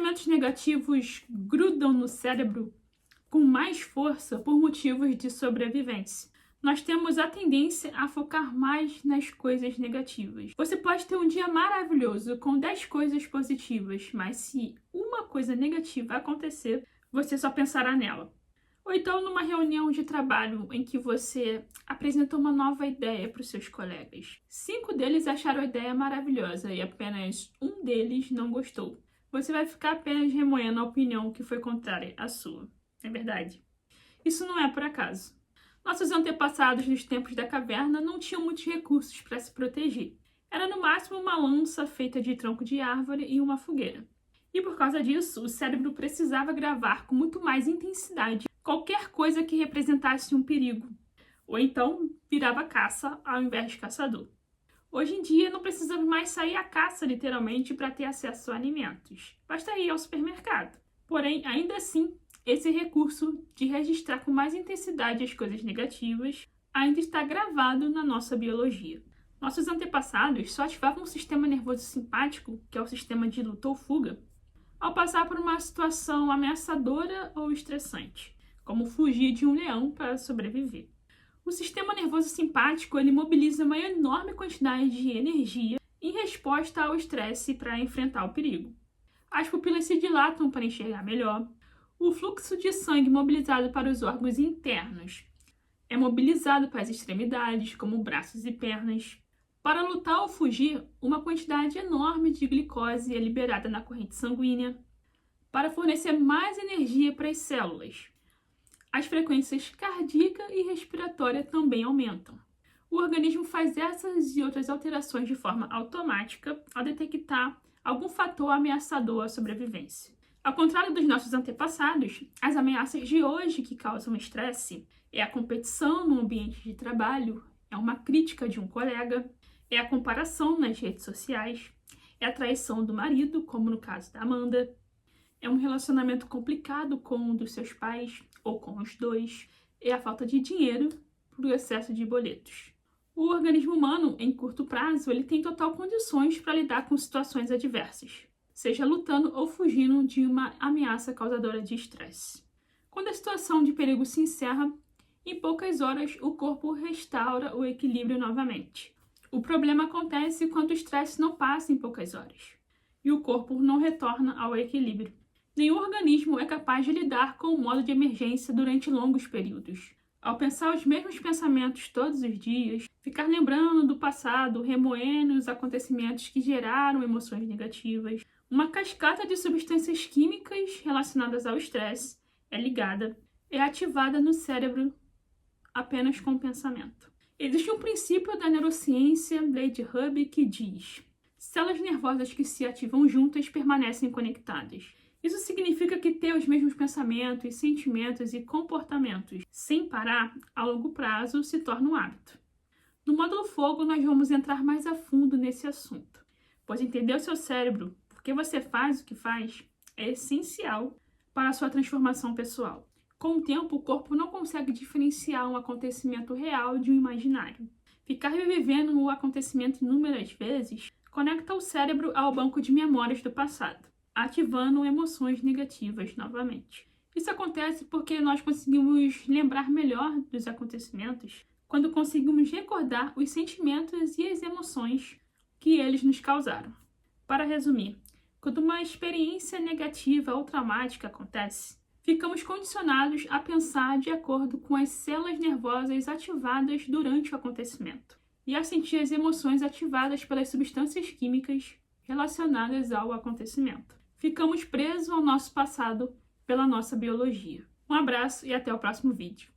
pensamentos negativos grudam no cérebro com mais força por motivos de sobrevivência. Nós temos a tendência a focar mais nas coisas negativas. Você pode ter um dia maravilhoso com 10 coisas positivas, mas se uma coisa negativa acontecer, você só pensará nela. Ou então numa reunião de trabalho em que você apresentou uma nova ideia para os seus colegas. 5 deles acharam a ideia maravilhosa e apenas um deles não gostou. Você vai ficar apenas remoendo a opinião que foi contrária à sua. É verdade. Isso não é por acaso. Nossos antepassados nos tempos da caverna não tinham muitos recursos para se proteger. Era no máximo uma lança feita de tronco de árvore e uma fogueira. E por causa disso, o cérebro precisava gravar com muito mais intensidade qualquer coisa que representasse um perigo. Ou então virava caça ao invés de caçador. Hoje em dia não precisamos mais sair à caça literalmente para ter acesso a alimentos. Basta ir ao supermercado. Porém, ainda assim, esse recurso de registrar com mais intensidade as coisas negativas ainda está gravado na nossa biologia. Nossos antepassados só ativavam o sistema nervoso simpático, que é o sistema de luta ou fuga, ao passar por uma situação ameaçadora ou estressante, como fugir de um leão para sobreviver. O sistema nervoso simpático ele mobiliza uma enorme quantidade de energia em resposta ao estresse para enfrentar o perigo. As pupilas se dilatam para enxergar melhor. O fluxo de sangue mobilizado para os órgãos internos é mobilizado para as extremidades, como braços e pernas. Para lutar ou fugir, uma quantidade enorme de glicose é liberada na corrente sanguínea para fornecer mais energia para as células. As frequências cardíaca e respiratória também aumentam. O organismo faz essas e outras alterações de forma automática ao detectar algum fator ameaçador à sobrevivência. Ao contrário dos nossos antepassados, as ameaças de hoje que causam estresse é a competição no ambiente de trabalho, é uma crítica de um colega, é a comparação nas redes sociais, é a traição do marido, como no caso da Amanda, é um relacionamento complicado com um dos seus pais ou com os dois, é a falta de dinheiro por excesso de boletos. O organismo humano, em curto prazo, ele tem total condições para lidar com situações adversas, seja lutando ou fugindo de uma ameaça causadora de estresse. Quando a situação de perigo se encerra, em poucas horas o corpo restaura o equilíbrio novamente. O problema acontece quando o estresse não passa em poucas horas e o corpo não retorna ao equilíbrio. Nenhum organismo é capaz de lidar com o modo de emergência durante longos períodos. Ao pensar os mesmos pensamentos todos os dias, ficar lembrando do passado, remoendo os acontecimentos que geraram emoções negativas, uma cascata de substâncias químicas relacionadas ao estresse é ativada no cérebro apenas com o pensamento. Existe um princípio da neurociência Blade Hub que diz: células nervosas que se ativam juntas permanecem conectadas. Isso significa que ter os mesmos pensamentos, sentimentos e comportamentos sem parar, a longo prazo, se torna um hábito. No módulo Fogo, nós vamos entrar mais a fundo nesse assunto, pois entender o seu cérebro, por que você faz o que faz, é essencial para a sua transformação pessoal. Com o tempo, o corpo não consegue diferenciar um acontecimento real de um imaginário. Ficar revivendo o acontecimento inúmeras vezes conecta o cérebro ao banco de memórias do passado, ativando emoções negativas novamente. Isso acontece porque nós conseguimos lembrar melhor dos acontecimentos quando conseguimos recordar os sentimentos e as emoções que eles nos causaram. Para resumir, quando uma experiência negativa ou traumática acontece, ficamos condicionados a pensar de acordo com as células nervosas ativadas durante o acontecimento e a sentir as emoções ativadas pelas substâncias químicas relacionadas ao acontecimento. Ficamos presos ao nosso passado pela nossa biologia. Um abraço e até o próximo vídeo.